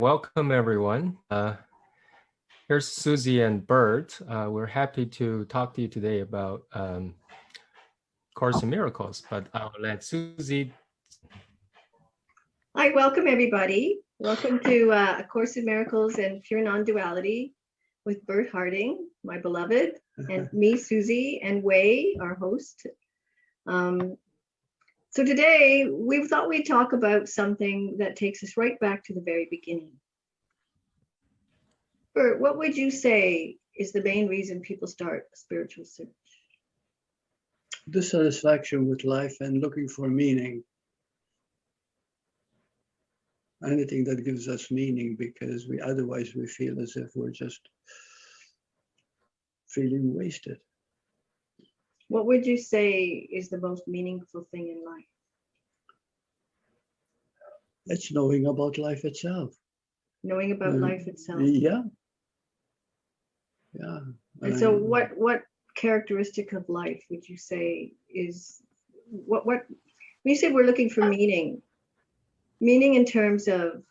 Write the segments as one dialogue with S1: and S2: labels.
S1: Welcome, everyone. Here's Suzy and Burt. We're happy to talk to you today about Course in Miracles, but I'll let Suzy.
S2: Hi, welcome everybody. Welcome to A Course in Miracles and Pure Non-Duality with Burt Harding, my beloved, and me, Suzy and Wei, our host. So today we thought we'd talk about something that takes us right back to the very beginning. Burt, what would you say is the main reason people start a spiritual search?
S3: Dissatisfaction with life and looking for meaning. Anything that gives us meaning, because otherwise we feel as if we're just feeling wasted.
S2: What would you say is the most meaningful thing in life?
S3: It's knowing about life itself.
S2: Knowing about life itself.
S3: Yeah.
S2: And so what characteristic of life would you say is what when you say we're looking for meaning in terms of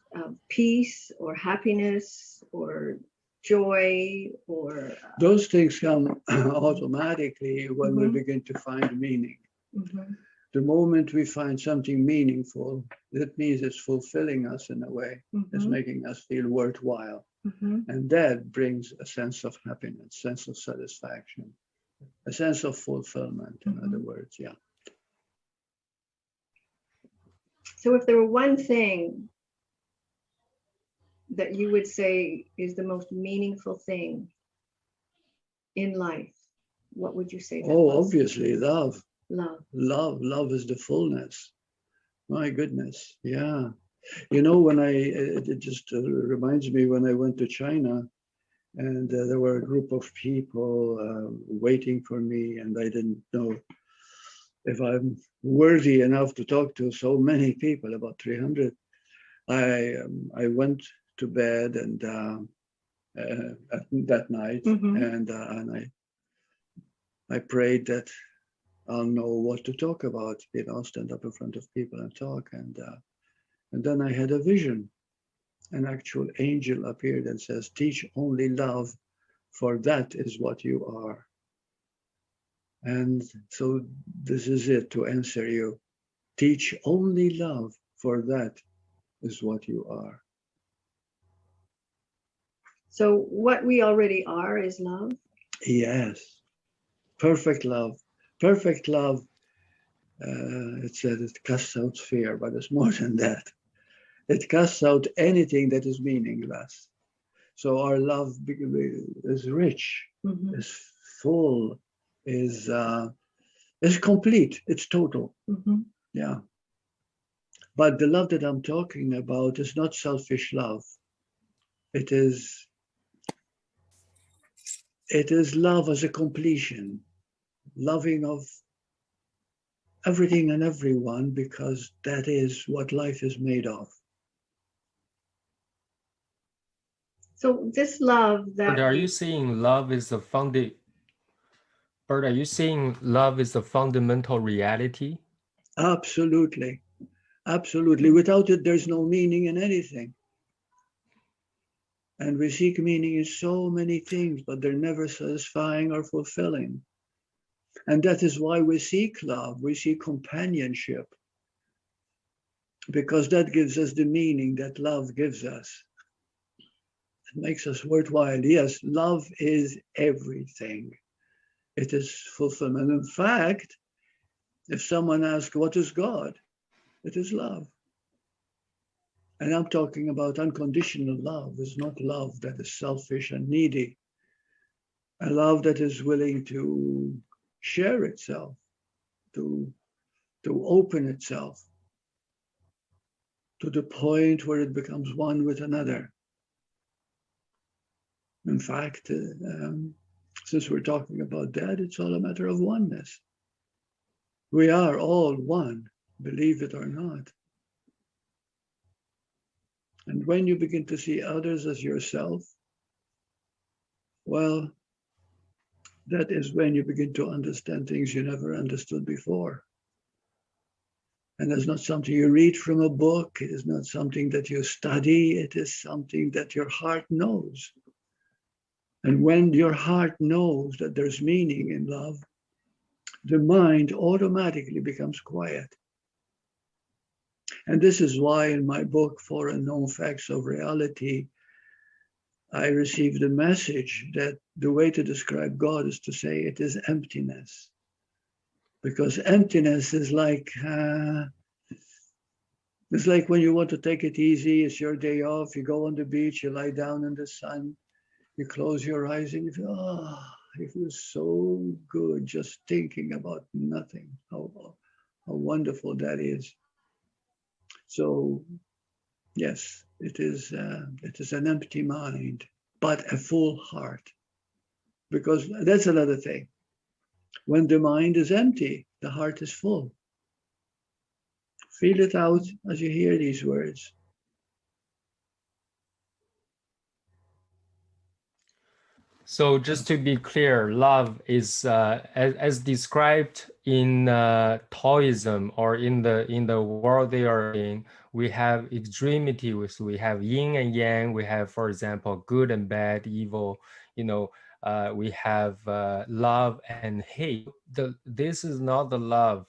S2: peace or happiness or joy or
S3: those things come automatically when we begin to find meaning. The moment we find something meaningful, that means it's fulfilling us in a way. It's making us feel worthwhile. And that brings a sense of happiness, sense of satisfaction, a sense of fulfillment, in other words, yeah.
S2: So if there were one thing that you would say is the most meaningful thing in life, what would you say that was?
S3: Obviously, love.
S2: Love
S3: Love is the fullness. My goodness, yeah. You know, it just reminds me when I went to China, and there were a group of people waiting for me, and I didn't know if I'm worthy enough to talk to so many people, about 300. I went to bed and that night, and I prayed that I'll know what to talk about, stand up in front of people and talk. And then I had a vision. An actual angel appeared and says, "Teach only love, for that is what you are." And so this is it to answer you. Teach only love, for that is what you are.
S2: So what we already are is love?
S3: Yes. Perfect love. Perfect love. It said it casts out fear, but it's more than that. It casts out anything that is meaningless. So our love is rich, is full, is complete, it's total. Yeah. But the love that I'm talking about is not selfish love. It is love as a completion, loving of everything and everyone, because that is what life is made of.
S2: So this love that
S1: Burt, are you saying love is the Burt, are you saying love is the fundamental reality?
S3: Absolutely. Absolutely. Without it, there's no meaning in anything. And we seek meaning in so many things, but they're never satisfying or fulfilling. And that is why we seek love, we seek companionship, because that gives us the meaning that love gives us. It makes us worthwhile. Yes, love is everything. It is fulfillment. In fact, if someone asks, what is God? It is love. And I'm talking about unconditional love. It's not love that is selfish and needy. A love that is willing to share itself, to open itself to the point where it becomes one with another. In fact, since we're talking about that, it's all a matter of oneness. We are all one, believe it or not. And when you begin to see others as yourself, well, that is when you begin to understand things you never understood before. And it's not something you read from a book. It is not something that you study. It is something that your heart knows. And when your heart knows that there's meaning in love, the mind automatically becomes quiet. And this is why in my book, Four Unknown Facts of Reality, I received a message that the way to describe God is to say it is emptiness. Because emptiness is like it's like when you want to take it easy, it's your day off, you go on the beach, you lie down in the sun, you close your eyes and you feel, it feels so good just thinking about nothing. How wonderful that is. So yes, it is an empty mind, but a full heart. Because that's another thing. When the mind is empty, the heart is full. Feel it out as you hear these words.
S1: So just to be clear, love is as described in Taoism or in the world they are in. We have extremity, we have yin and yang. We have, for example, good and bad, evil. We have love and hate. This is not the love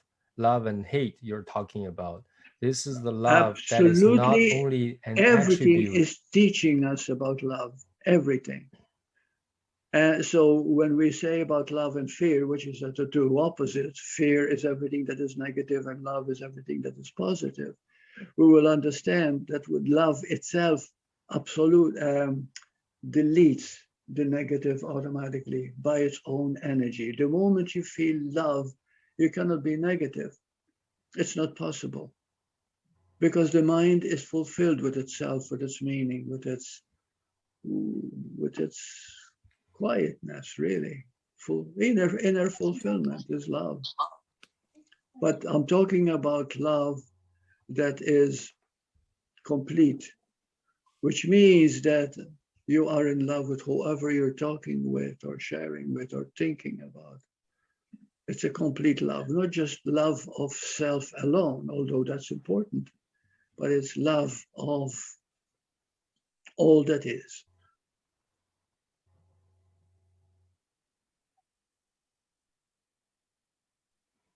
S1: and hate you're talking about. This is the love that is not
S3: Absolutely
S1: only an
S3: everything
S1: attribute.
S3: is teaching us about love. Everything. So when we say about love and fear, which is the two opposites, fear is everything that is negative and love is everything that is positive, we will understand that with love itself, absolute deletes the negative automatically by its own energy. The moment you feel love, you cannot be negative. It's not possible. Because the mind is fulfilled with itself, with its meaning, with its quietness, really. Inner fulfillment is love. But I'm talking about love that is complete, which means that you are in love with whoever you're talking with or sharing with or thinking about. It's a complete love, not just love of self alone, although that's important, but it's love of all that is.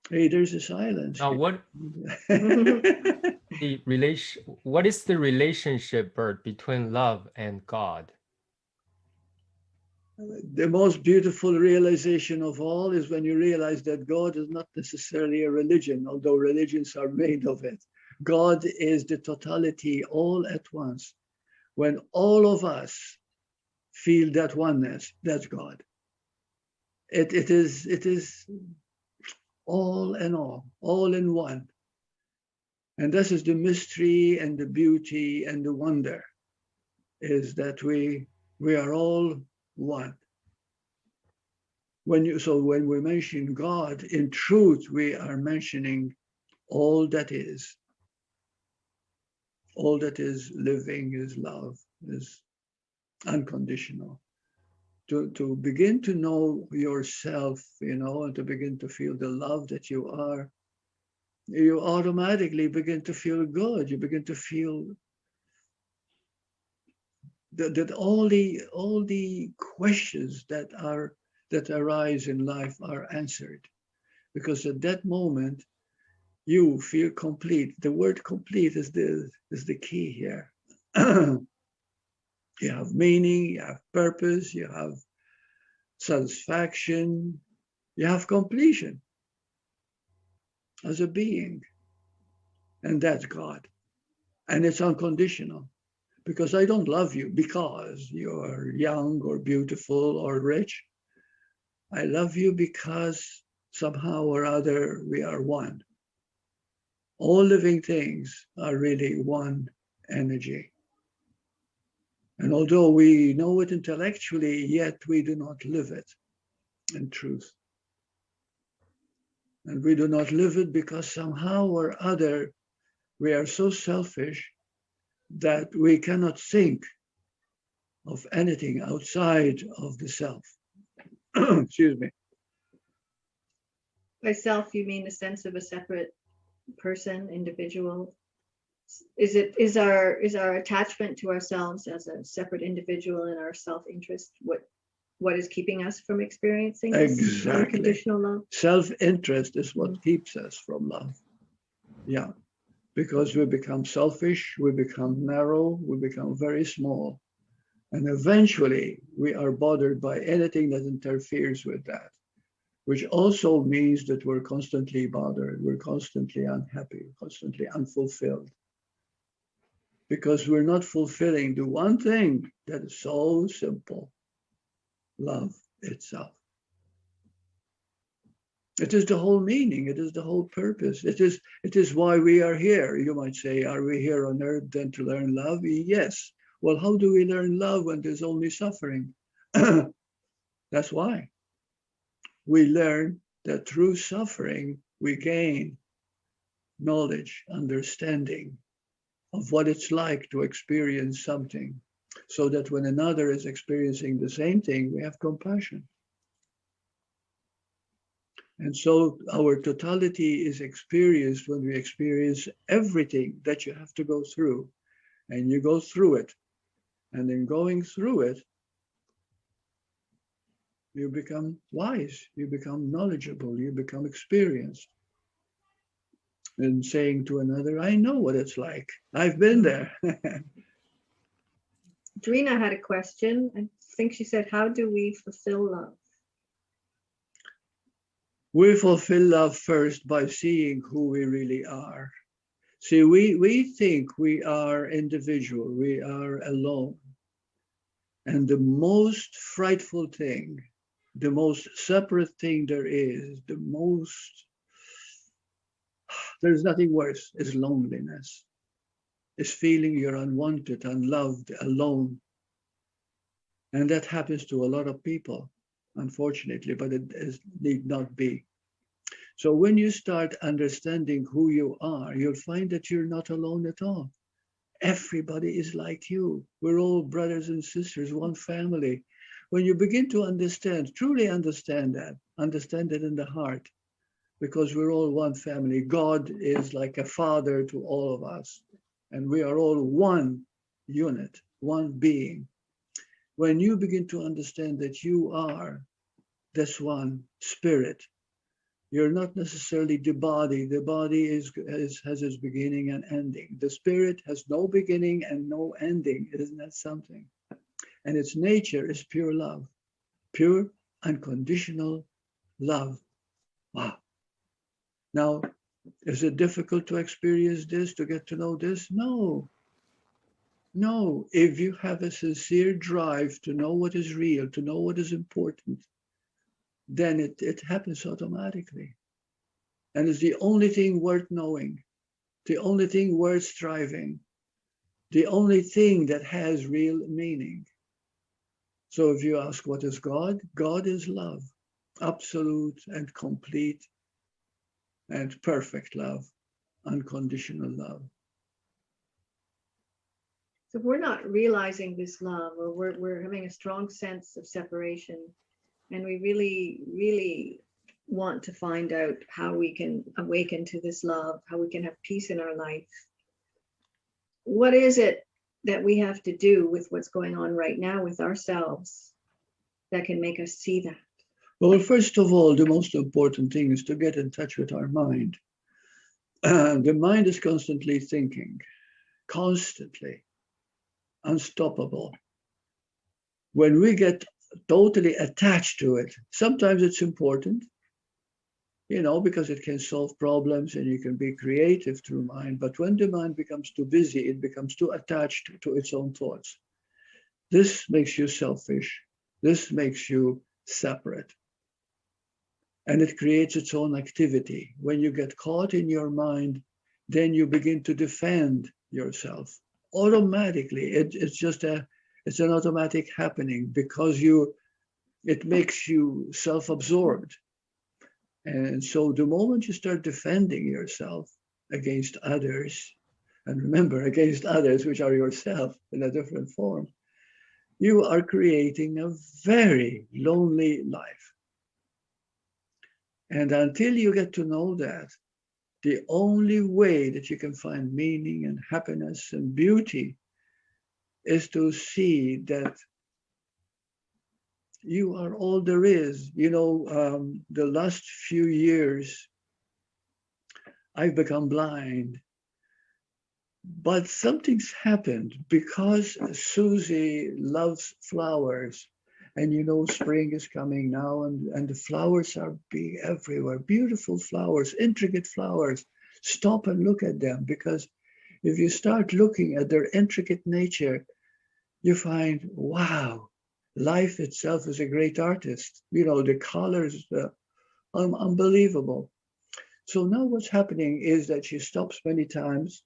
S3: Hey, there's a silence.
S1: Now, what is the relationship, Burt, between love and God?
S3: The most beautiful realization of all is when you realize that God is not necessarily a religion, although religions are made of it. God is the totality all at once. When all of us feel that oneness, that's God. It is all in all in one. And this is the mystery and the beauty and the wonder, is that we are all one. When we mention God, in truth, we are mentioning all that is. All that is living is love, is unconditional. To begin to know yourself, and to begin to feel the love that you are, you automatically begin to feel good. You begin to feel that all the questions that arise in life are answered, because at that moment you feel complete. The word complete is the key here. You have meaning, you have purpose, you have satisfaction, you have completion as a being. And that's God. And it's unconditional. Because I don't love you because you're young or beautiful or rich. I love you because somehow or other we are one. All living things are really one energy. And although we know it intellectually, yet we do not live it in truth. And we do not live it because somehow or other we are so selfish that we cannot think of anything outside of the self. Excuse me.
S2: By self, you mean the sense of a separate person, individual? Is our attachment to ourselves as a separate individual and our self-interest what is keeping us from experiencing this
S3: Exactly.
S2: unconditional love?
S3: Self-interest is what keeps us from love. Yeah. Because we become selfish, we become narrow, we become very small. And eventually we are bothered by anything that interferes with that, which also means that we're constantly bothered, we're constantly unhappy, constantly unfulfilled. Because we're not fulfilling the one thing that is so simple, love itself. It is the whole meaning, it is the whole purpose. It is why we are here. You might say, are we here on earth then to learn love? Yes. Well, how do we learn love when there's only suffering? That's why. We learn that through suffering, we gain knowledge, understanding of what it's like to experience something, so that when another is experiencing the same thing, we have compassion. And so our totality is experienced when we experience everything that you have to go through, and you go through it. And in going through it, you become wise, you become knowledgeable, you become experienced. And saying to another, I know what it's like. I've been there.
S2: Drina had a question. I think she said, how do we fulfill love?
S3: We fulfill love first by seeing who we really are. See, we think we are individual, we are alone. And the most frightful thing, the most separate thing there is, there's nothing worse, is loneliness. Is feeling you're unwanted, unloved, alone. And that happens to a lot of people, unfortunately, but it need not be. So when you start understanding who you are, you'll find that you're not alone at all. Everybody is like you. We're all brothers and sisters, one family. When you begin to understand, truly understand it in the heart, because we're all one family. God is like a father to all of us, and we are all one unit, one being. When you begin to understand that you are this one spirit, you're not necessarily the body. The body has its beginning and ending. The spirit has no beginning and no ending. Isn't that something? And its nature is pure love, pure unconditional love. Wow. Now, is it difficult to experience this, to get to know this? No. No, if you have a sincere drive to know what is real, to know what is important, then it happens automatically. And it's the only thing worth knowing, the only thing worth striving, the only thing that has real meaning. So if you ask what is God? God is love, absolute and complete and perfect love, unconditional love.
S2: So if we're not realizing this love, or we're having a strong sense of separation, and we really, really want to find out how we can awaken to this love, how we can have peace in our life, what is it that we have to do with what's going on right now with ourselves that can make us see that?
S3: Well, first of all, the most important thing is to get in touch with our mind. The mind is constantly thinking, constantly, unstoppable. When we get totally attached to it, sometimes it's important, because it can solve problems and you can be creative through mind. But when the mind becomes too busy, it becomes too attached to its own thoughts. This makes you selfish. This makes you separate. And it creates its own activity. When you get caught in your mind, then you begin to defend yourself. Automatically, it's an automatic happening, because it makes you self-absorbed. And so the moment you start defending yourself against others, and remember, against others, which are yourself in a different form, you are creating a very lonely life. And until you get to know that, The only way that you can find meaning and happiness and beauty is to see that you are all there is. You know, the last few years, I've become blind. But something's happened because Suzy loves flowers. And you know, spring is coming now, and the flowers are big everywhere. Beautiful flowers, intricate flowers. Stop and look at them, because if you start looking at their intricate nature, you find, wow, life itself is a great artist. You know, the colors are unbelievable. So now what's happening is that she stops many times.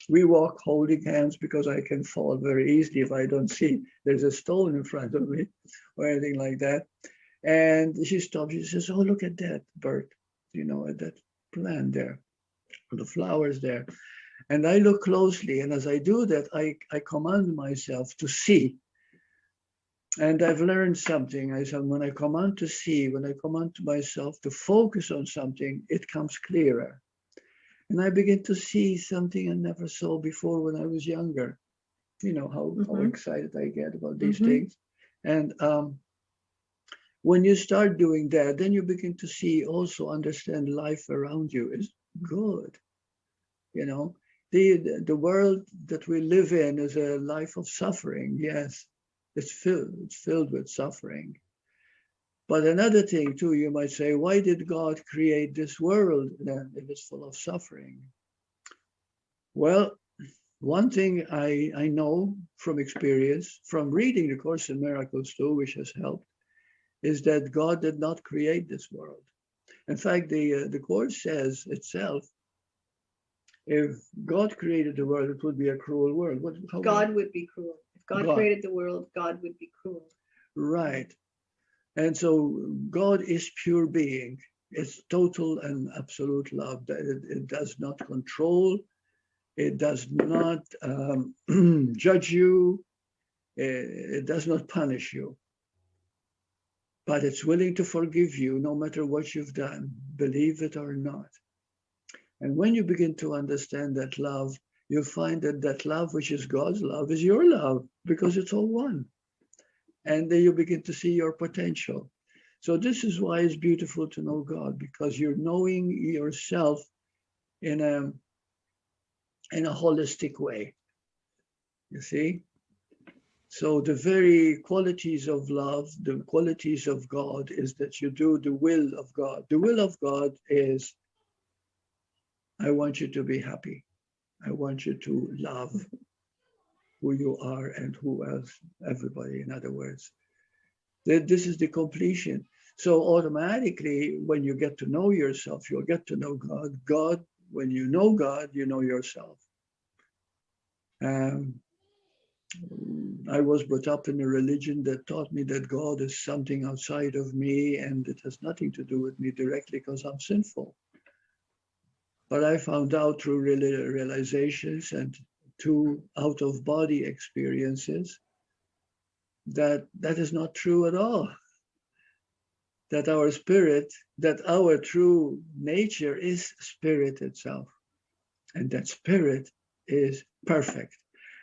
S3: We walk holding hands because I can fall very easily if I don't see there's a stone in front of me or anything like that. And she stops, she says, oh, look at that, Burt, you know, at that plant there, the flowers there. And I look closely, and as I do that, I command myself to see. And I've learned something. I said, when I command to see, when I command to myself to focus on something, it comes clearer. And I begin to see something I never saw before when I was younger. You know, how excited I get about these things. And when you start doing that, then you begin to see, also understand life around you is good. You know, the world that we live in is a life of suffering. Yes, it's filled with suffering. But another thing too, you might say, why did God create this world then if it's full of suffering? Well, one thing I know from experience, from reading the Course in Miracles too, which has helped, is that God did not create this world. In fact, the Course says itself, if God created the world, it would be a cruel world.
S2: God would be cruel. If God created the world, God would be cruel.
S3: Right. And so God is pure being. It's total and absolute love. It does not control. It does not judge you. It does not punish you. But it's willing to forgive you no matter what you've done, believe it or not. And when you begin to understand that love, you find that that love, which is God's love, is your love, because it's all one. And then you begin to see your potential. So this is why it's beautiful to know God, because you're knowing yourself in a holistic way. You see? So the very qualities of love, the qualities of God, is that you do the will of God. The will of God is, I want you to be happy. I want you to love who you are and who else, everybody, in other words. This is the completion. So automatically, when you get to know yourself, you'll get to know God. God, when you know God, you know yourself. I was brought up in a religion that taught me that God is something outside of me and it has nothing to do with me directly because I'm sinful. But I found out through realizations and through out-of-body experiences that that is not true at all. That our spirit, that our true nature is spirit itself. And that spirit is perfect.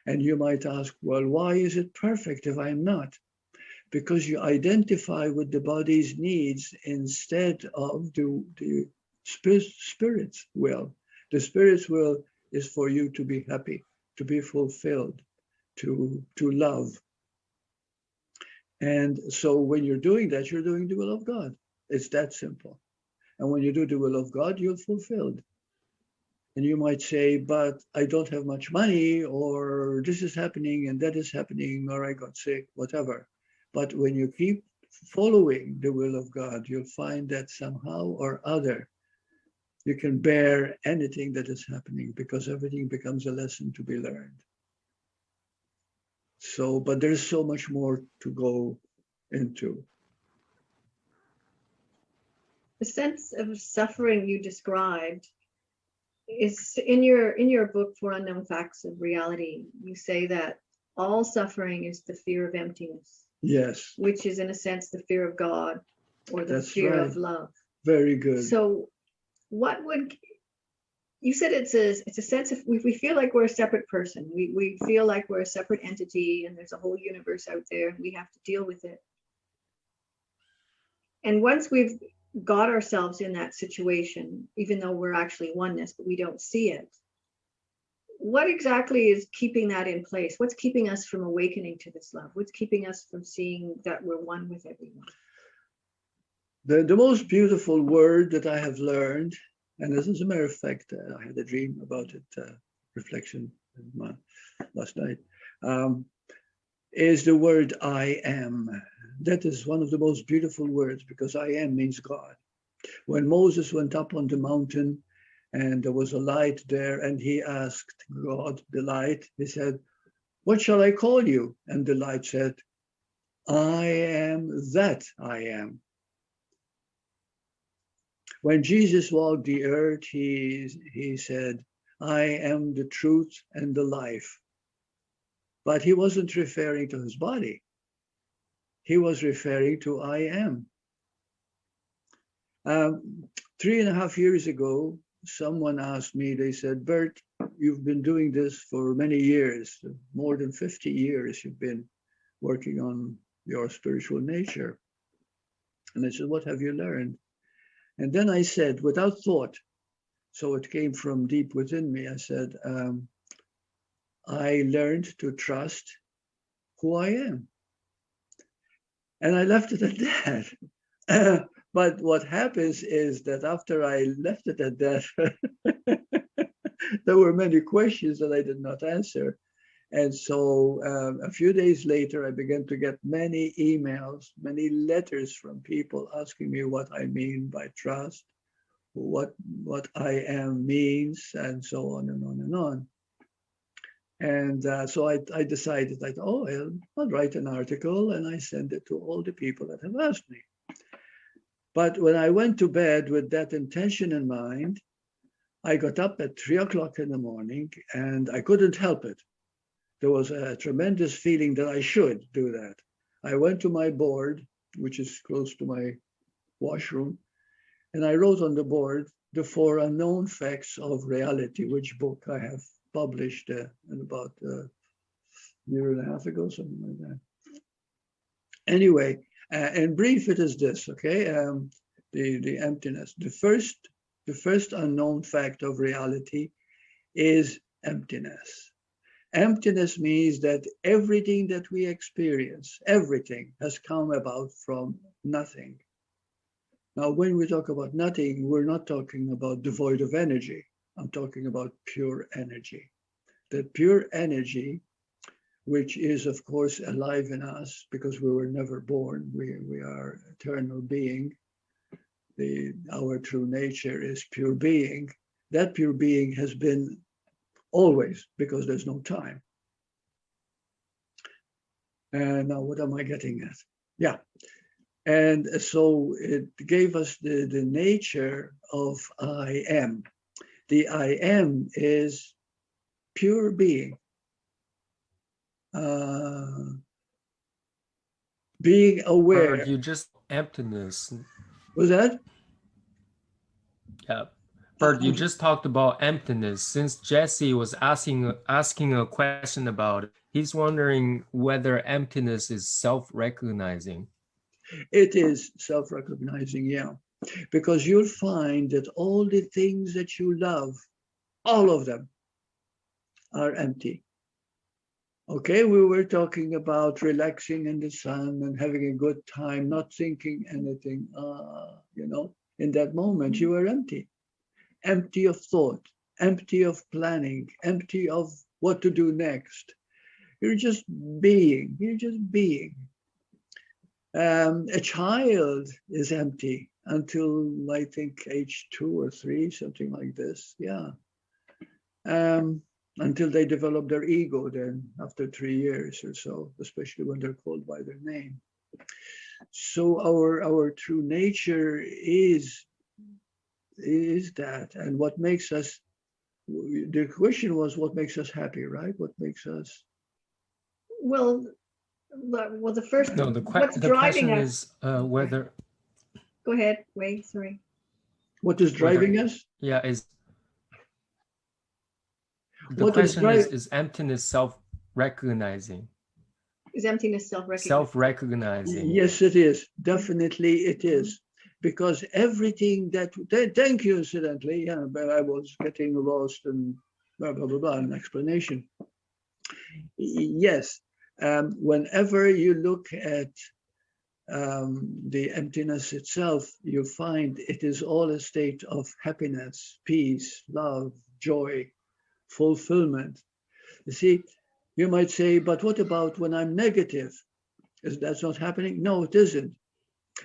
S3: And you might ask, well, why is it perfect if I'm not? Because you identify with the body's needs instead of the spirit's will. The spirit's will is for you to be happy, to be fulfilled, to love. And so when you're doing that, you're doing the will of God. It's that simple. And when you do the will of God, you're fulfilled. And you might say, but I don't have much money, or this is happening and that is happening, or I got sick, whatever. But when you keep following the will of God, you'll find that somehow or other, you can bear anything that is happening because everything becomes a lesson to be learned. So, but there's so much more to go into.
S2: The sense of suffering you described is in your book, For Unknown Facts of Reality. You say that all suffering is the fear of emptiness.
S3: Yes.
S2: Which is, in a sense, the fear of God or the fear of love.
S3: Very good.
S2: So what would you said it's a sense of we feel like we're a separate person. We feel like we're a separate entity, and there's a whole universe out there, and we have to deal with it. And once we've got ourselves in that situation, even though we're actually oneness, but we don't see it, what exactly is keeping that in place? What's keeping us from awakening to this love? What's keeping us from seeing that we're one with everyone?
S3: The most beautiful word that I have learned, and as a matter of fact, I had a dream about it, reflection last night, is the word I am. That is one of the most beautiful words, because I am means God. When Moses went up on the mountain and there was a light there, and he asked God, the light, he said, "What shall I call you?" And the light said, "I am that I am." When Jesus walked the earth, he said, "I am the truth and the life." But he wasn't referring to his body. He was referring to I am. 3.5 years ago, someone asked me, they said, "Burt, you've been doing this for many years, more than 50 years you've been working on your spiritual nature." And I said, "What have you learned?" And then I said, without thought, so it came from deep within me, I said, I learned to trust who I am. And I left it at that. But what happens is that after I left it at that, there were many questions that I did not answer. And so a few days later, I began to get many emails, many letters from people asking me what I mean by trust, what I am means, and so on and on and on. And so I decided that, I'll write an article, and I send it to all the people that have asked me. But when I went to bed with that intention in mind, I got up at 3 o'clock in the morning, and I couldn't help it. There was a tremendous feeling that I should do that. I went to my board, which is close to my washroom, and I wrote on the board, "The 4 Unknown Facts of Reality," which book I have published in about a year and a half ago, something like that. Anyway, in brief, it is this, okay? The emptiness. The first unknown fact of reality is emptiness. Emptiness means that everything that we experience, everything has come about from nothing. Now, when we talk about nothing, we're not talking about devoid of energy. I'm talking about pure energy. That pure energy, which is, of course, alive in us because we were never born. We are eternal being. Our true nature is pure being. That pure being has been always, because there's no time. And now what am I getting at? Yeah. And so it gave us the nature of I am. The I am is pure being. Being aware.
S1: Burt, you just emptiness.
S3: Was that?
S1: Yeah. Burt, you just talked about emptiness. Since Jesse was asking a question about it, he's wondering whether emptiness is self-recognizing.
S3: It is self-recognizing, yeah. Because you'll find that all the things that you love, all of them, are empty. Okay, we were talking about relaxing in the sun and having a good time, not thinking anything. In that moment, you were empty. Empty of thought, empty of planning, empty of what to do next. You're just being. You're just being. A child is empty until, I think, age 2 or 3, something like this. Yeah. Until they develop their ego, then after 3 years or so, especially when they're called by their name. So our true nature is that. And what makes us, the question was, what makes us happy, right? What makes us?
S2: Well, the first,
S1: No, the
S2: what's
S1: question
S2: driving us?
S1: is whether.
S2: Go ahead, Wei, sorry.
S3: What is driving us?
S1: Yeah, is The question is emptiness self-recognizing?
S2: Is emptiness self-recognizing?
S1: Self-recognizing.
S3: Yes, it is. Definitely it is. Because everything that, thank you, incidentally, yeah, but I was getting lost in blah, blah, blah, blah, an explanation. Yes, whenever you look at the emptiness itself, you find it is all a state of happiness, peace, love, joy, fulfillment. You see, you might say, but what about when I'm negative? Is that's not happening? No, it isn't.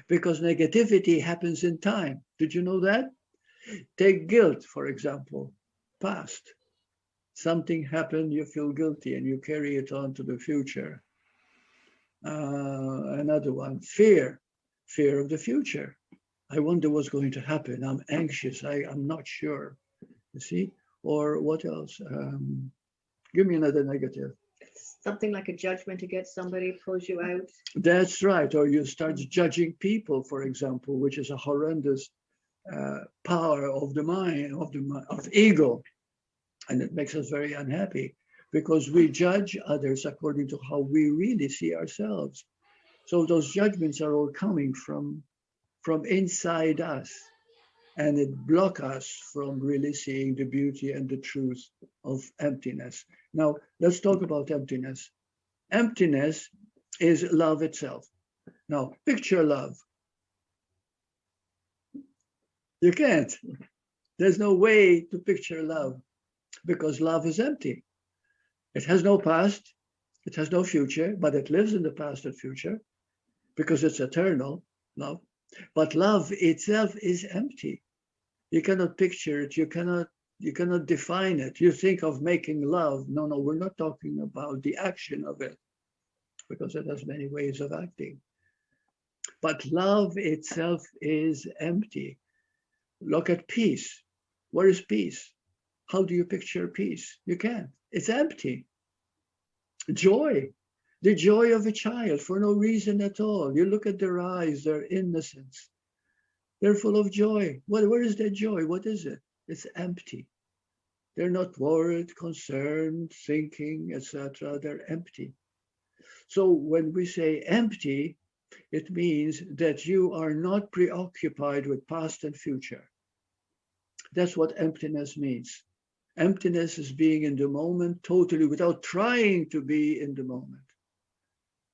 S3: Because negativity happens in time. Did you know that? Take guilt, for example, past. Something happened, you feel guilty, and you carry it on to the future. Another one, fear of the future. I wonder what's going to happen. I'm anxious. I'm not sure. You see? Or what else? Give me another negative.
S2: Something like a judgment against somebody pulls you out.
S3: That's right. Or you start judging people, for example, which is a horrendous power of the mind, of ego. And it makes us very unhappy because we judge others according to how we really see ourselves. So those judgments are all coming from inside us, and it blocks us from really seeing the beauty and the truth of emptiness. Now, let's talk about emptiness. Emptiness is love itself. Now, picture love. You can't. There's no way to picture love because love is empty. It has no past, it has no future, but it lives in the past and future because it's eternal, love. But love itself is empty. You cannot picture it, you cannot define it. You think of making love. No, we're not talking about the action of it because it has many ways of acting. But love itself is empty. Look at peace. What is peace? How do you picture peace? You can't. It's empty. Joy, the joy of a child for no reason at all. You look at their eyes, their innocence. They're full of joy. Where is that joy? What is it? It's empty. They're not worried, concerned, thinking, etc. They're empty. So when we say empty, it means that you are not preoccupied with past and future. That's what emptiness means. Emptiness is being in the moment totally without trying to be in the moment.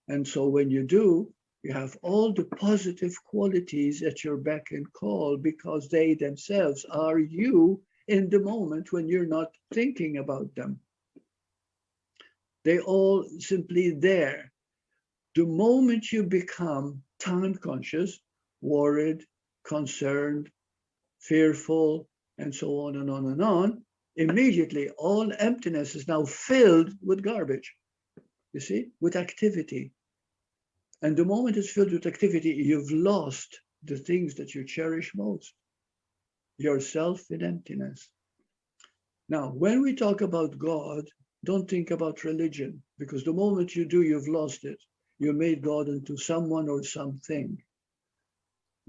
S3: And so when you do, you have all the positive qualities at your beck and call because they themselves are you in the moment when you're not thinking about them. They all simply there. The moment you become time conscious, worried, concerned, fearful, and so on and on and on, immediately all emptiness is now filled with garbage, you see, with activity. And the moment it's filled with activity, you've lost the things that you cherish most, yourself in emptiness. Now, when we talk about God, don't think about religion, because the moment you do, you've lost it. You made God into someone or something.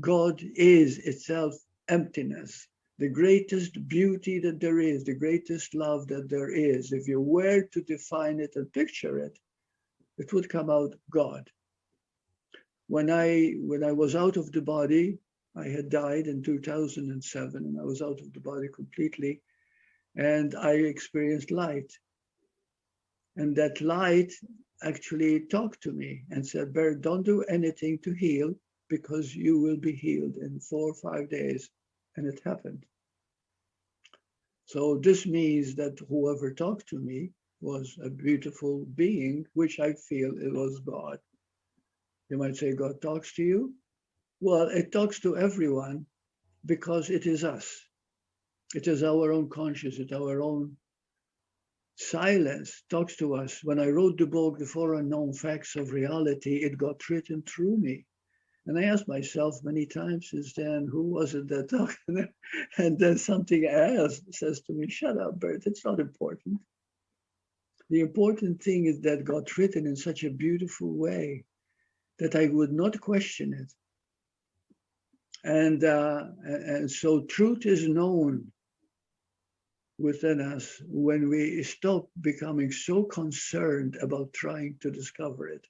S3: God is itself emptiness. The greatest beauty that there is, the greatest love that there is. If you were to define it and picture it, it would come out God. When I was out of the body, I had died in 2007, and I was out of the body completely, and I experienced light. And that light actually talked to me and said, Bert, don't do anything to heal because you will be healed in 4 or 5 days. And it happened. So this means that whoever talked to me was a beautiful being, which I feel it was God. You might say God talks to you. Well, it talks to everyone because it is us. It is our own conscious, it's our own silence talks to us. When I wrote the book, The Four Unknown Facts of Reality, it got written through me. And I asked myself many times since then, who was it that talked? And then something else says to me, shut up, Bert, it's not important. The important thing is that got written in such a beautiful way that I would not question it. And so truth is known. within us when we stop becoming so concerned about trying to discover it.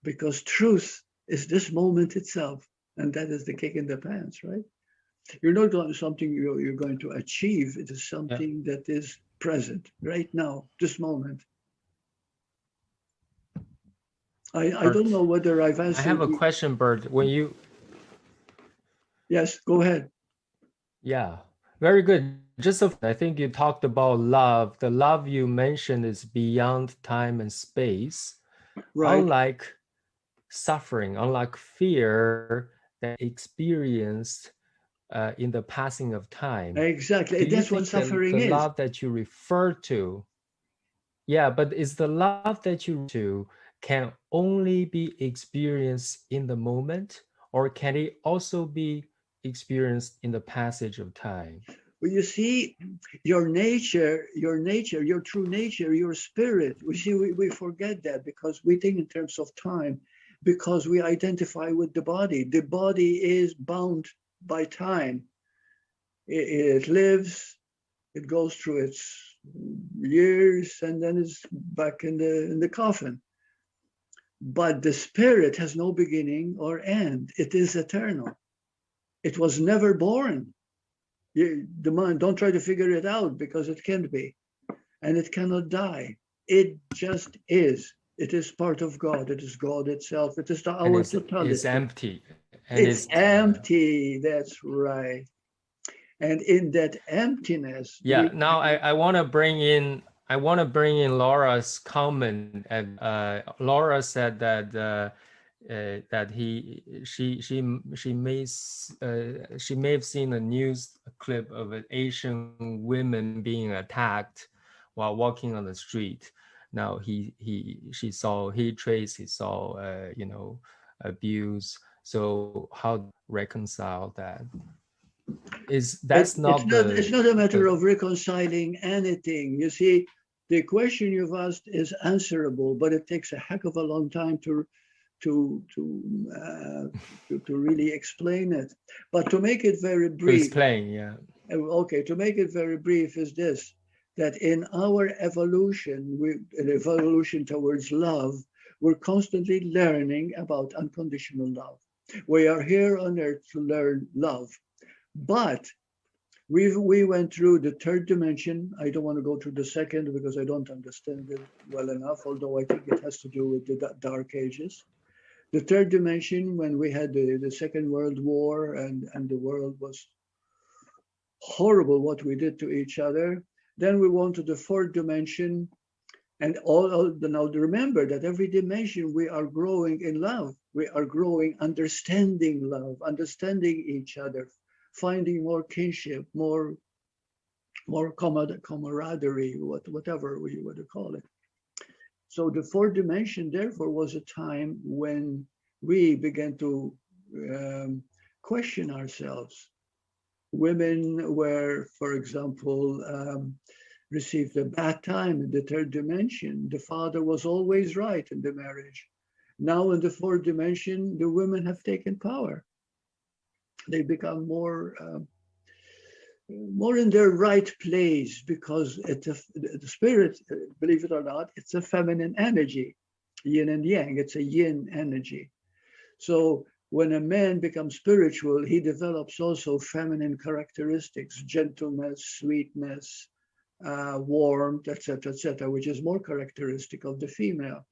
S3: Because truth is this moment itself, and that is the kick in the pants, right? You're not going something you're going to achieve. It is
S1: Yeah.
S3: something that is present right now, this moment. I don't
S1: Bert,
S3: know whether I've
S1: I have
S3: answered
S1: a
S3: you.
S1: question, Bert. When you,
S3: Yes, go ahead.
S1: yeah, very good. Just a, I think you talked about love. The love you mentioned is beyond time and space.
S3: Right.
S1: Unlike suffering, unlike fear that experienced in the passing of time.
S3: Exactly.
S1: Do you
S3: That's what
S1: think that
S3: suffering
S1: the
S3: is.
S1: love that you refer to, yeah, but is the love that you to can only be experienced in the moment, or can it also be experienced in the passage of time?
S3: Well, you see, your true nature, your spirit. We see, we forget that because we think in terms of time, because we identify with the body. The body is bound by time. It lives, it goes through its years, and then it's back in the coffin. But the spirit has no beginning or end. It is eternal. It was never born. The mind, don't try to figure it out because it can't be. And it cannot die. It just is. It is part of God. It is God itself. It is
S1: And
S3: our
S1: it's
S3: totality.
S1: empty. And
S3: It's
S1: it's
S3: empty. That's right. And in that emptiness,
S1: yeah. Now I want to bring in Laura's comment. And Laura said that that she may have seen a news clip of an Asian women being attacked while walking on the street. Now she saw hate trace, he saw abuse. So how reconcile that? Is that's
S3: it's
S1: not
S3: not a matter
S1: the
S3: of reconciling anything. You see, the question you've asked is answerable, but it takes a heck of a long time to to to really explain it. But to make it very
S1: to
S3: brief,
S1: explain? Yeah.
S3: okay, to make it very brief is this, that in our evolution, an evolution towards love, we're constantly learning about unconditional love. We are here on earth to learn love, but we went through the third dimension. I don't want to go through the second because I don't understand it well enough, although I think it has to do with the dark ages. The third dimension, when we had the Second World War and the world was horrible what we did to each other. Then we went to the fourth dimension, and now remember that every dimension we are growing in love. We are growing, understanding love, understanding each other, finding more kinship, more camaraderie, whatever we would call it. So the fourth dimension, therefore, was a time when we began to question ourselves. Women were, for example, received a bad time in the third dimension. The father was always right in the marriage. Now in the fourth dimension, the women have taken power. They become more in their right place because the spirit, believe it or not, it's a feminine energy, yin and yang. It's a yin energy. So when a man becomes spiritual, he develops also feminine characteristics, gentleness, sweetness, warmth, etc., which is more characteristic of the female.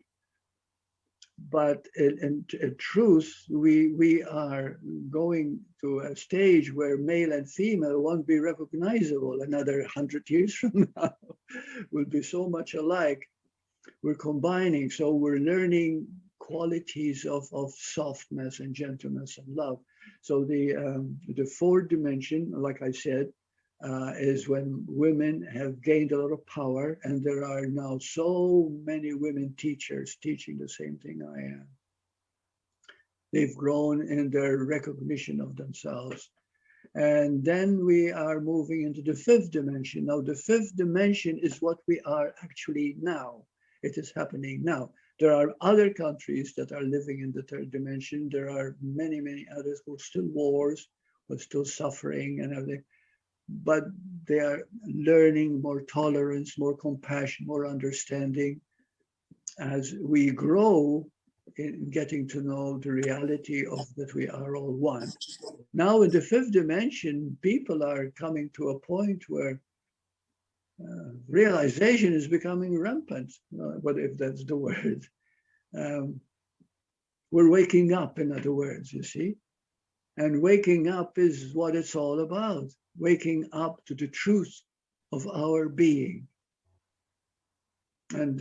S3: But in truth, we are going to a stage where male and female won't be recognizable. Another 100 years from now, will be so much alike. We're combining, so we're learning qualities of softness and gentleness and love. So the fourth dimension, like I said, is when women have gained a lot of power, and there are now so many women teachers teaching the same thing I am. They've grown in their recognition of themselves. And then we are moving into the fifth dimension. Now, the fifth dimension is what we are actually now. It is happening now. There are other countries that are living in the third dimension. There are many, many others who are still wars, who are still suffering and everything. but they are learning more tolerance, more compassion, more understanding as we grow in getting to know the reality of that we are all one. Now in the fifth dimension, people are coming to a point where realization is becoming rampant, but if that's the word. We're waking up, in other words, you see. And waking up is what it's all about. Waking up to the truth of our being. And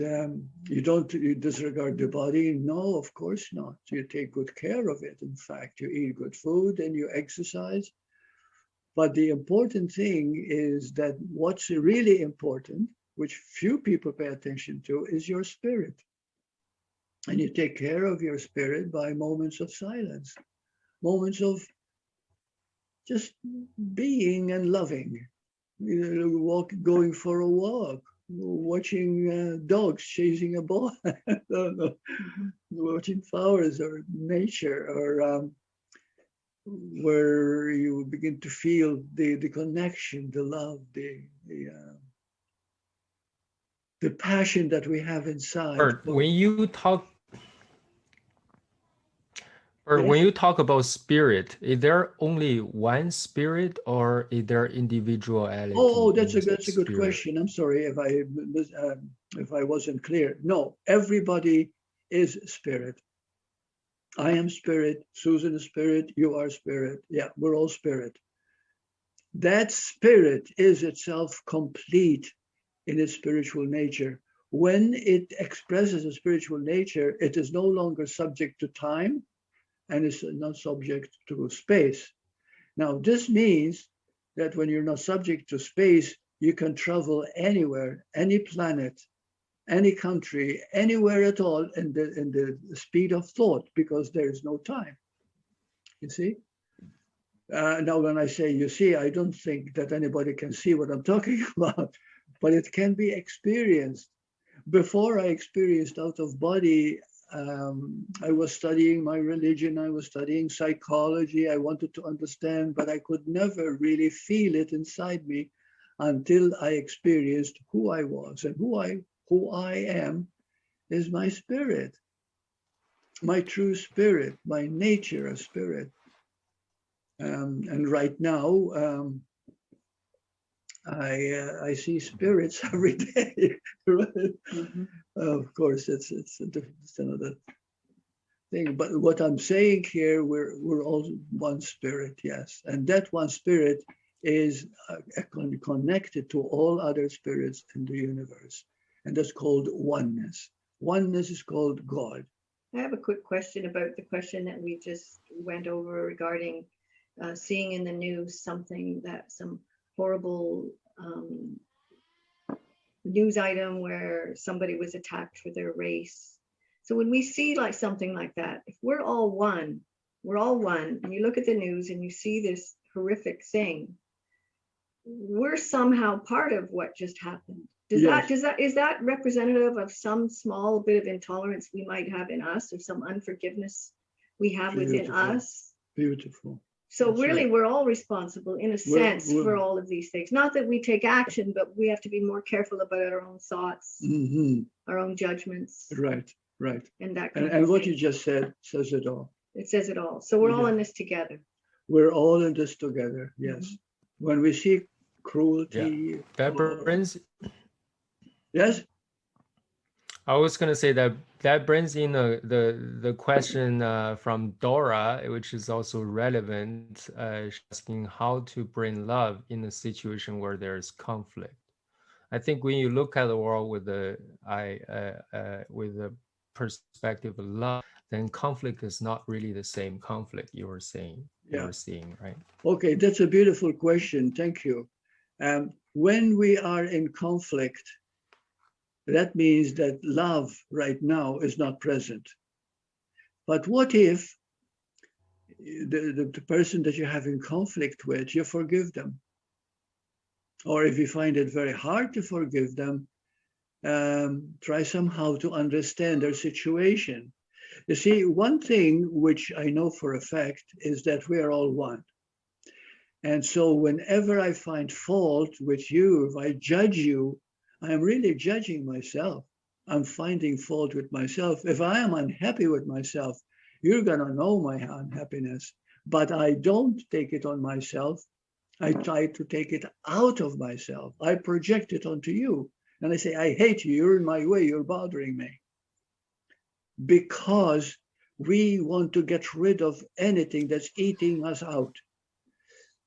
S3: you disregard the body? No, of course not. You take good care of it. In fact, you eat good food and you exercise. But the important thing is that what's really important, which few people pay attention to, is your spirit. And you take care of your spirit by moments of silence, moments of just being and loving, going for a walk, watching dogs chasing a ball, watching flowers or nature, or where you begin to feel the connection, the love, the passion that we have inside.
S1: Burt, when you talk, or
S3: Yes.
S1: when you talk about spirit, is there only one spirit, or is there individuality?
S3: Oh, that's a good
S1: spirit?
S3: question. I'm sorry if I wasn't clear. No, everybody is spirit. I am spirit. Susan is spirit. You are spirit. Yeah, we're all spirit. That spirit is itself complete in its spiritual nature. When it expresses a spiritual nature, it is no longer subject to time, and it's not subject to space. Now, this means that when you're not subject to space, you can travel anywhere, any planet, any country, anywhere at all in the speed of thought, because there is no time. You see? Now, when I say you see, I don't think that anybody can see what I'm talking about, but it can be experienced. Before I experienced out of body, I was studying my religion, I was studying psychology, I wanted to understand, but I could never really feel it inside me until I experienced who I was. And who I am is my spirit, my true spirit, my nature of spirit. And right now, I see spirits every day. Mm-hmm. Of course, it's another thing. But what I'm saying here, we're all one spirit, yes, and that one spirit is connected to all other spirits in the universe, and that's called oneness. Oneness is called God.
S2: I have a quick question about the question that we just went over regarding seeing in the news some horrible news item where somebody was attacked for their race. So when we see like something like that, if we're all one, and you look at the news and you see this horrific thing, we're somehow part of what just happened. Is that representative of some small bit of intolerance we might have in us, or some unforgiveness we have within us?
S3: Beautiful.
S2: So that's really, right. We're all responsible in a sense for all of these things. Not that we take action, but we have to be more careful about our own thoughts, our own judgments.
S3: Right.
S2: And that
S3: and what you just said says it all.
S2: It says it all. So we're all in this together.
S3: We're all in this together, yes. When we see cruelty.
S1: That brings...
S3: Yes?
S1: I was going to say that brings in the question from Dora, which is also relevant, asking how to bring love in a situation where there's conflict. I think when you look at the world with the perspective of love, then conflict is not really the same conflict you were saying. You were seeing, right?
S3: Okay, that's a beautiful question. Thank you. When we are in conflict, that means that love right now is not present. But what if the person that you're having conflict with, you forgive them? Or if you find it very hard to forgive them, try somehow to understand their situation. You see, one thing which I know for a fact is that we are all one. And so whenever I find fault with you, if I judge you, I am really judging myself. I'm finding fault with myself. If I am unhappy with myself, you're going to know my unhappiness. But I don't take it on myself. I try to take it out of myself. I project it onto you. And I say, I hate you. You're in my way. You're bothering me. Because we want to get rid of anything that's eating us out.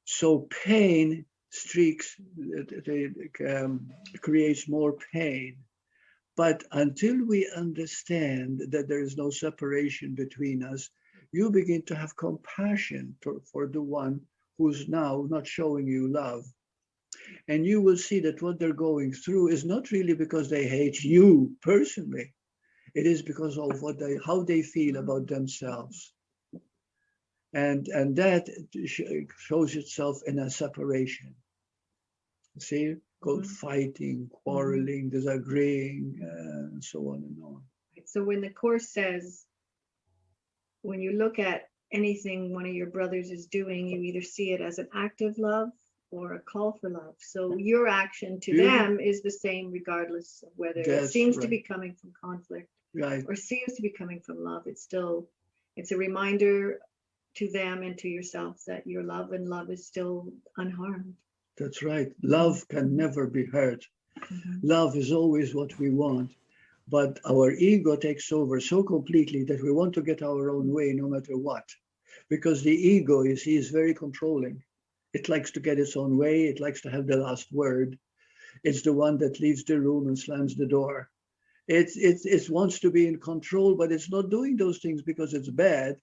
S3: So pain creates more pain. But until we understand that there is no separation between us, you begin to have compassion for the one who's now not showing you love. And you will see that what they're going through is not really because they hate you personally. It is because of how they feel about themselves. And that shows itself in a separation. See, called fighting, quarreling, disagreeing, and so on and on.
S2: So when the Course says, when you look at anything one of your brothers is doing, you either see it as an act of love or a call for love. So your action to them is the same regardless of whether it seems to be coming from conflict or seems to be coming from love. It's a reminder to them and to yourself that your love and love is still unharmed.
S3: That's right. Love can never be hurt. Love is always what we want. But our ego takes over so completely that we want to get our own way no matter what. Because the ego, you see, is very controlling. It likes to get its own way. It likes to have the last word. It's the one that leaves the room and slams the door. It wants to be in control, but it's not doing those things because it's bad.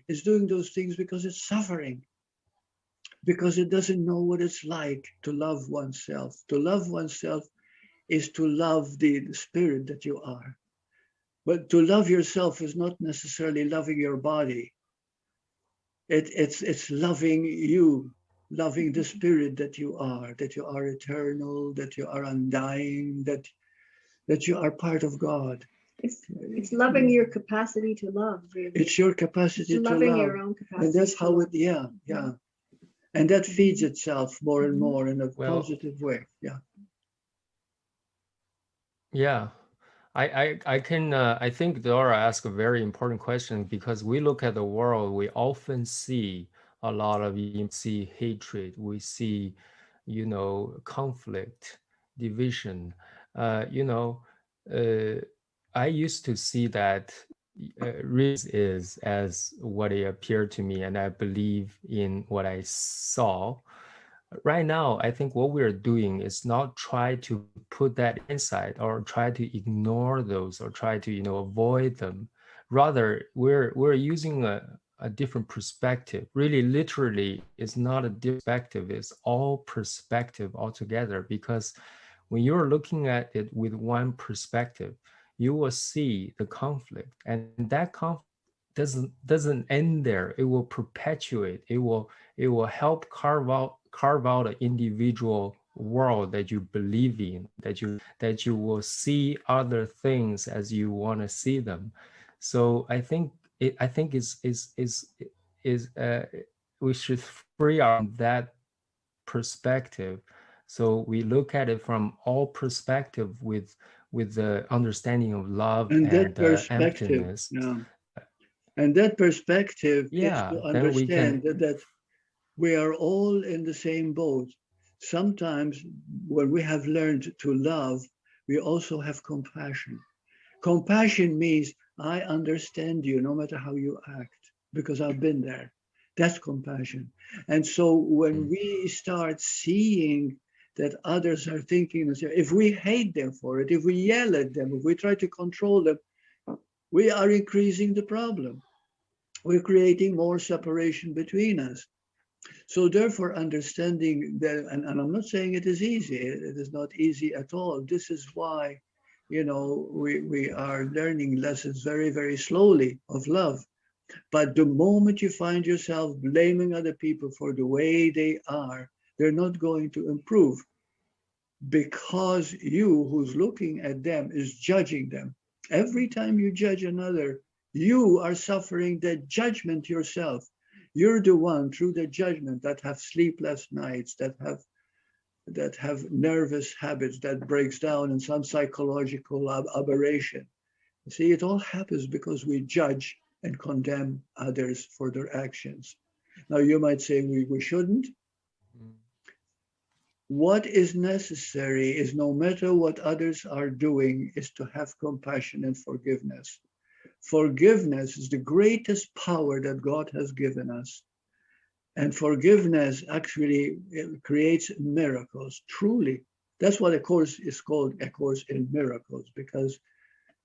S3: It's doing those things because it's suffering. Because it doesn't know what it's like to love oneself. To love oneself is to love the spirit that you are. But to love yourself is not necessarily loving your body. It's loving you, loving the spirit that you are eternal, that you are undying, that you are part of God.
S2: It's loving your capacity to love, really.
S3: It's your capacity to love.
S2: Loving your own capacity.
S3: And that's how it, And that feeds itself more and more in a positive way.
S1: Yeah. I think Dora asked a very important question, because we look at the world, we often see a lot of, see hatred, we see, conflict, division. I used to see that is as what it appeared to me, and I believe in what I saw. Right now, I think what we're doing is not try to put that inside or try to ignore those or try to, avoid them. Rather, we're using a different perspective. Really, literally, it's not a perspective, it's all perspective altogether. Because when you're looking at it with one perspective, you will see the conflict, and that conflict doesn't end there. It will perpetuate. It will help carve out an individual world that you believe in, that you will see other things as you want to see them. So I think we should free on that perspective. So we look at it from all perspective with the understanding of love and emptiness.
S3: And that perspective is to understand that we are all in the same boat. Sometimes when we have learned to love, we also have compassion. Compassion means I understand you no matter how you act, because I've been there. That's compassion. And so when we start seeing that others are thinking, if we hate them for it, if we yell at them, if we try to control them, we are increasing the problem. We're creating more separation between us. So therefore, understanding that, and I'm not saying it is easy, it is not easy at all. This is why, we are learning lessons very, very slowly of love. But the moment you find yourself blaming other people for the way they are, they're not going to improve, because you who's looking at them is judging them. Every time you judge another, you are suffering that judgment yourself. You're the one through the judgment that have sleepless nights, that have nervous habits that breaks down in some psychological aberration. You see, it all happens because we judge and condemn others for their actions. Now you might say we shouldn't.
S1: Mm.
S3: What is necessary is, no matter what others are doing, is to have compassion and forgiveness. Forgiveness is the greatest power that God has given us. And forgiveness actually creates miracles, truly. That's what a course is called, a course in miracles, because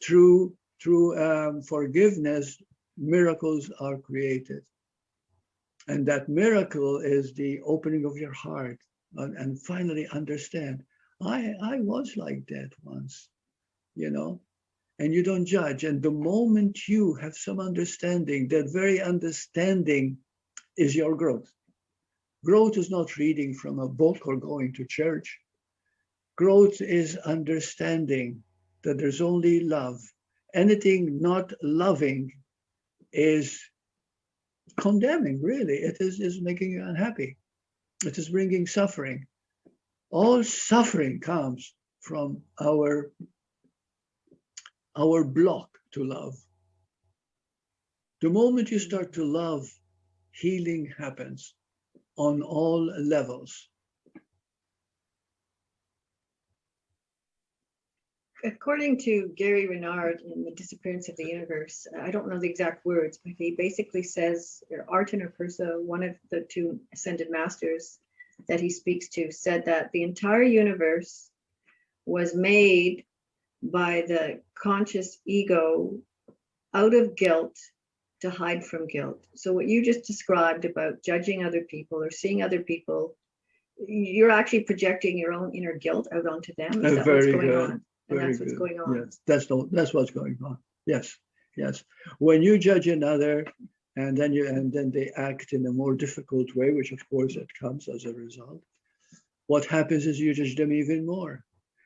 S3: through forgiveness, miracles are created. And that miracle is the opening of your heart and finally understand, I was like that once, you know, and you don't judge. And the moment you have some understanding, that very understanding is your growth. Growth is not reading from a book or going to church. Growth is understanding that there's only love. Anything not loving is condemning, really. It is making you unhappy. It is bringing suffering. All suffering comes from our block to love. The moment you start to love, healing happens on all levels.
S2: According to Gary Renard in The Disappearance of the Universe, I don't know the exact words, but he basically says, Arten or Persa, one of the two ascended masters that he speaks to, said that the entire universe was made by the conscious ego out of guilt to hide from guilt. So what you just described about judging other people or seeing other people, you're actually projecting your own inner guilt out onto them. Is that what's going on? And that's what's going on.
S3: Yes, that's what's going on. Yes, yes. When you judge another, and then they act in a more difficult way, which of course it comes as a result. What happens is you judge them even more,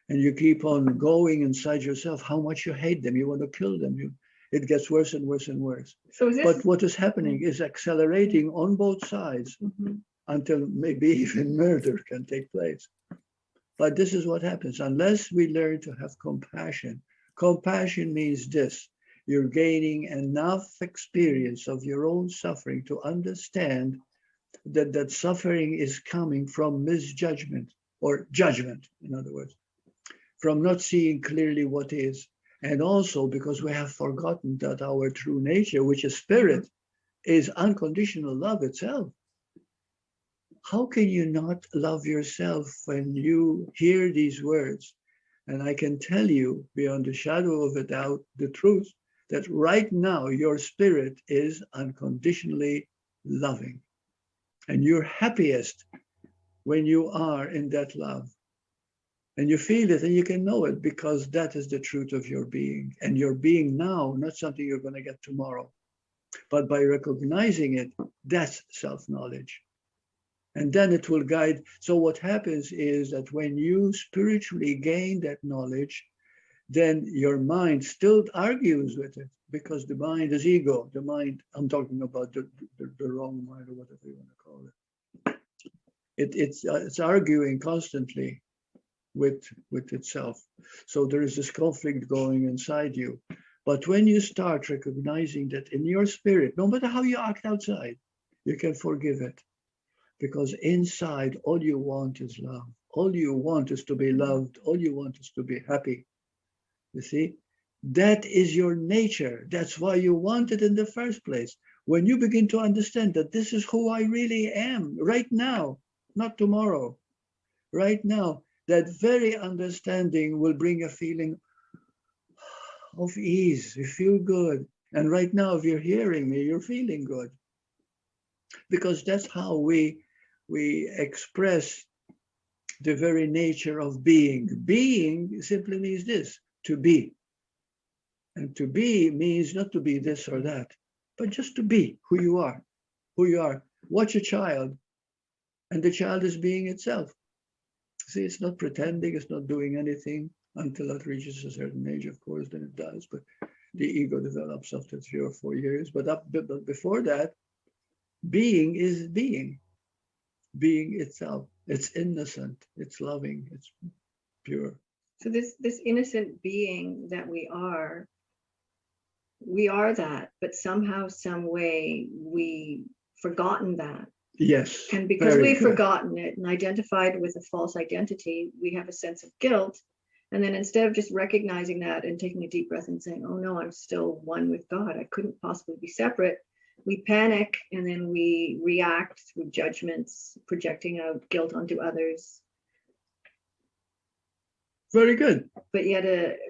S3: and you keep on going inside yourself how much you hate them. You want to kill them. It gets worse and worse and worse. But what is happening is accelerating on both sides until maybe even murder can take place. But this is what happens unless we learn to have compassion. Compassion means this: you're gaining enough experience of your own suffering to understand that suffering is coming from misjudgment or judgment, in other words, from not seeing clearly what is. And also because we have forgotten that our true nature, which is spirit, is unconditional love itself. How can you not love yourself when you hear these words? And I can tell you beyond the shadow of a doubt the truth that right now your spirit is unconditionally loving. And you're happiest when you are in that love. And you feel it and you can know it because that is the truth of your being. And your being now, not something you're going to get tomorrow. But by recognizing it, that's self-knowledge. And then it will guide. So what happens is that when you spiritually gain that knowledge, then your mind still argues with it because the mind is ego. The mind, I'm talking about the wrong mind or whatever you want to call it. It's arguing constantly with itself. So there is this conflict going inside you. But when you start recognizing that in your spirit, no matter how you act outside, you can forgive it. Because inside, all you want is love. All you want is to be loved. All you want is to be happy. You see, that is your nature. That's why you want it in the first place. When you begin to understand that this is who I really am right now, not tomorrow, right now, that very understanding will bring a feeling of ease. You feel good. And right now, if you're hearing me, you're feeling good. Because that's how we express the very nature of being. Being simply means this: to be. And to be means not to be this or that, but just to be who you are, who you are. Watch a child, and the child is being itself. See, it's not pretending, it's not doing anything until it reaches a certain age, of course, then it does. But the ego develops after 3 or 4 years. But before that, Being is being. Being itself. It's innocent. It's loving. It's pure.
S2: So this innocent being that we are that, but somehow, some way, we forgotten that.
S3: Yes.
S2: And because
S3: very
S2: we've
S3: good.
S2: forgotten it and identified with a false identity, we have a sense of guilt. And then instead of just recognizing that and taking a deep breath and saying, oh no, I'm still one with God, I couldn't possibly be separate, we panic and then we react through judgments, projecting out guilt onto others.
S3: Very good.
S2: But yet,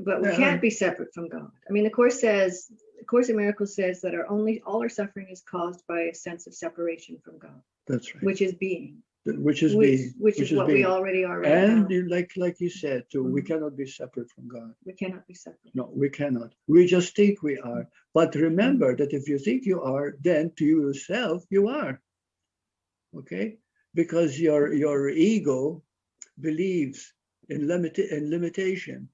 S2: but we can't be separate from God. I mean, the Course in Miracles says that all our suffering is caused by a sense of separation from God.
S3: That's right.
S2: Which is being.
S3: Which is being.
S2: Which is what we already are right
S3: and
S2: now.
S3: like you said too, we cannot be separate from God.
S2: We cannot be separate.
S3: No, we cannot. We just think we are. But remember that if you think you are, then to yourself you are. Okay? Because your ego believes in limitation.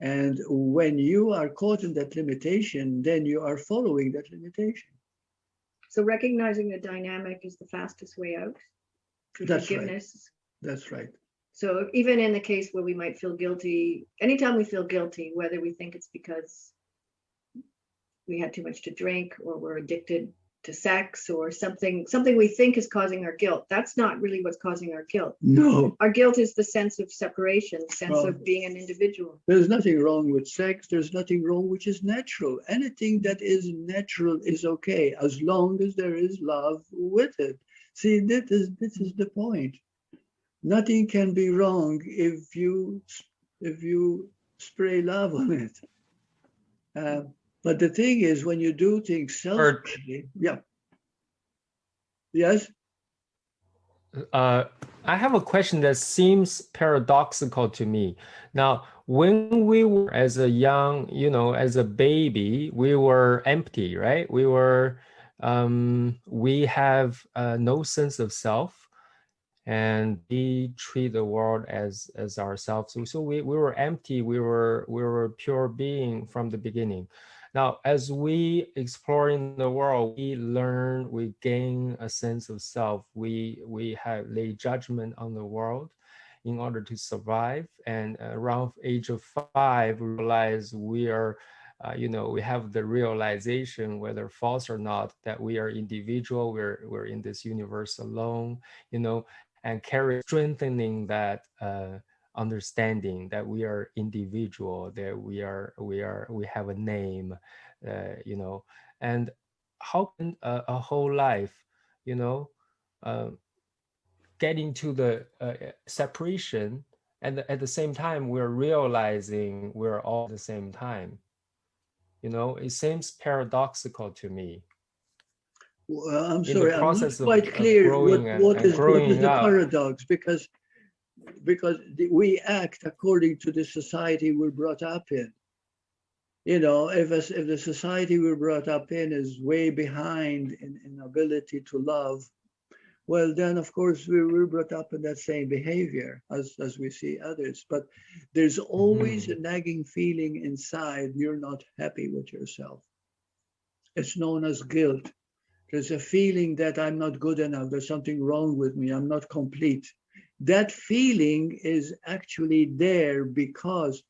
S3: And when you are caught in that limitation, then you are following that limitation.
S2: So recognizing the dynamic is the fastest way out.
S3: That's
S2: forgiveness.
S3: Right. That's right.
S2: So even in the case where we might feel guilty, anytime we feel guilty, whether we think it's because we had too much to drink or we're addicted to sex or something we think is causing our guilt, that's not really what's causing our guilt.
S3: No.
S2: Our guilt is the sense of separation, the sense of being an individual.
S3: There's nothing wrong with sex. There's nothing wrong which is natural. Anything that is natural is okay, as long as there is love with it. See, this is the point. Nothing can be wrong if you spray love on it. But the thing is, when you do things selfishly, yeah. Yes?
S1: I have a question that seems paradoxical to me. Now, when we were as a young, as a baby, we were empty, right? We have no sense of self, and we treat the world as ourselves. So we were empty. We were pure being from the beginning. Now, as we explore in the world, we learn, we gain a sense of self. We have lay judgment on the world in order to survive. And around age of 5, we realize we are, we have the realization, whether false or not, that we are individual. We're in this universe alone, and strengthening that understanding that we are individual, that we have a name, and how can a whole life, get into the separation, and at the same time we're realizing we're all at the same time. It seems paradoxical to me.
S3: Well, I'm sorry, I'm not quite clear what is the paradox, because we act according to the society we're brought up in. If the society we're brought up in is way behind in ability to love, well, then of course we're brought up in that same behavior as we see others. But there's always a nagging feeling inside, you're not happy with yourself. It's known as guilt. There's a feeling that I'm not good enough, there's something wrong with me, I'm not complete. That feeling is actually there because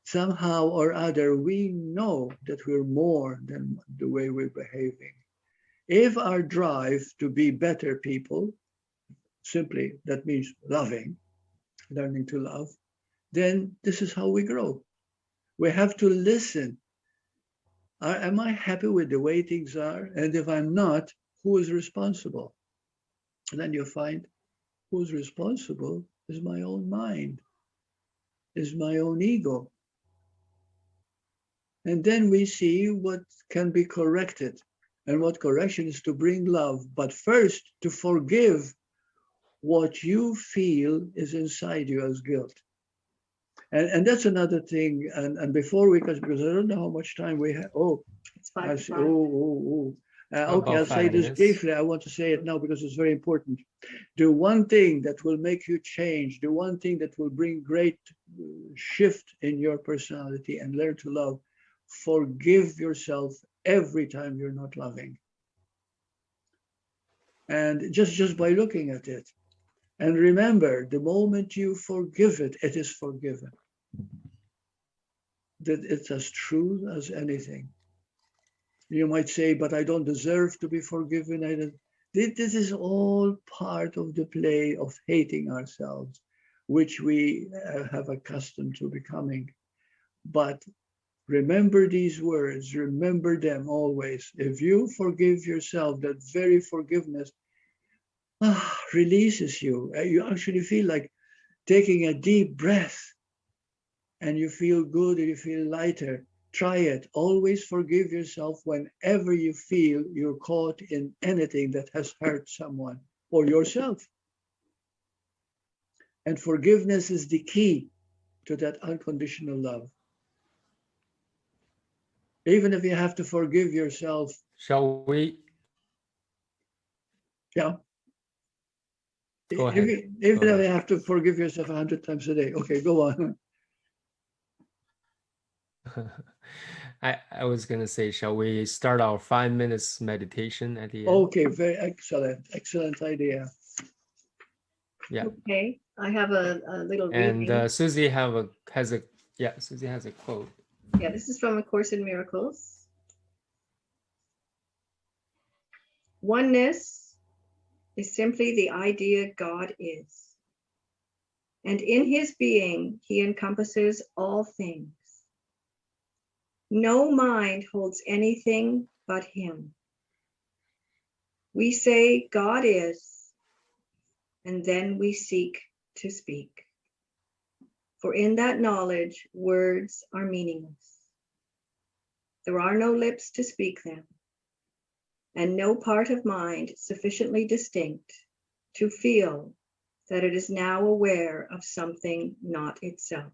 S3: somehow or other we know that we're more than the way we're behaving. If our drive to be better people, simply that means loving, learning to love, then this is how we grow. We have to listen. Am I happy with the way things are? And if I'm not, who is responsible? And then you find who's responsible is my own mind, is my own ego. And then we see what can be corrected. And what correction is to bring love, but first to forgive what you feel is inside you as guilt. And that's another thing. And before because I don't know how much time we have. Oh,
S2: it's 5 to 5.
S3: Okay, I'll say this briefly. I want to say it now because it's very important. The one thing that will make you change, the one thing that will bring great shift in your personality and learn to love, forgive yourself every time you're not loving. And just by looking at it. And remember, the moment you forgive it, it is forgiven. That it's as true as anything. You might say, but I don't deserve to be forgiven. I don't. This is all part of the play of hating ourselves, which we have accustomed to becoming. But remember these words, remember them always. If you forgive yourself, that very forgiveness releases you. You actually feel like taking a deep breath and you feel good and you feel lighter. Try it. Always forgive yourself whenever you feel you're caught in anything that has hurt someone or yourself. And forgiveness is the key to that unconditional love. Even if you have to forgive yourself.
S1: Shall we?
S3: Yeah.
S1: Go ahead.
S3: Even if you have to forgive yourself 100 times a day. Okay, go on.
S1: I was going to say, shall we start our 5 minutes meditation at the end?
S3: Okay, very excellent. Excellent idea.
S1: Yeah.
S2: Okay, I have a little reading.
S1: And Suzy has a quote.
S2: Yeah, this is from A Course in Miracles. Oneness is simply the idea God is. And in his being, he encompasses all things. No mind holds anything but him. We say God is, and then we seek to speak. For in that knowledge, words are meaningless. There are no lips to speak them, and no part of mind sufficiently distinct to feel that it is now aware of something not itself.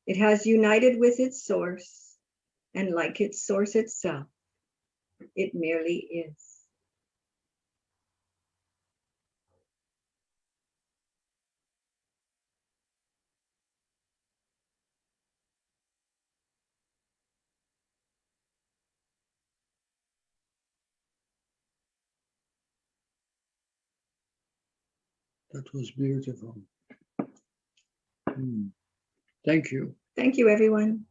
S2: It has united with its source, and like its source itself, it merely is.
S3: That was beautiful. Thank you.
S2: Thank you, everyone.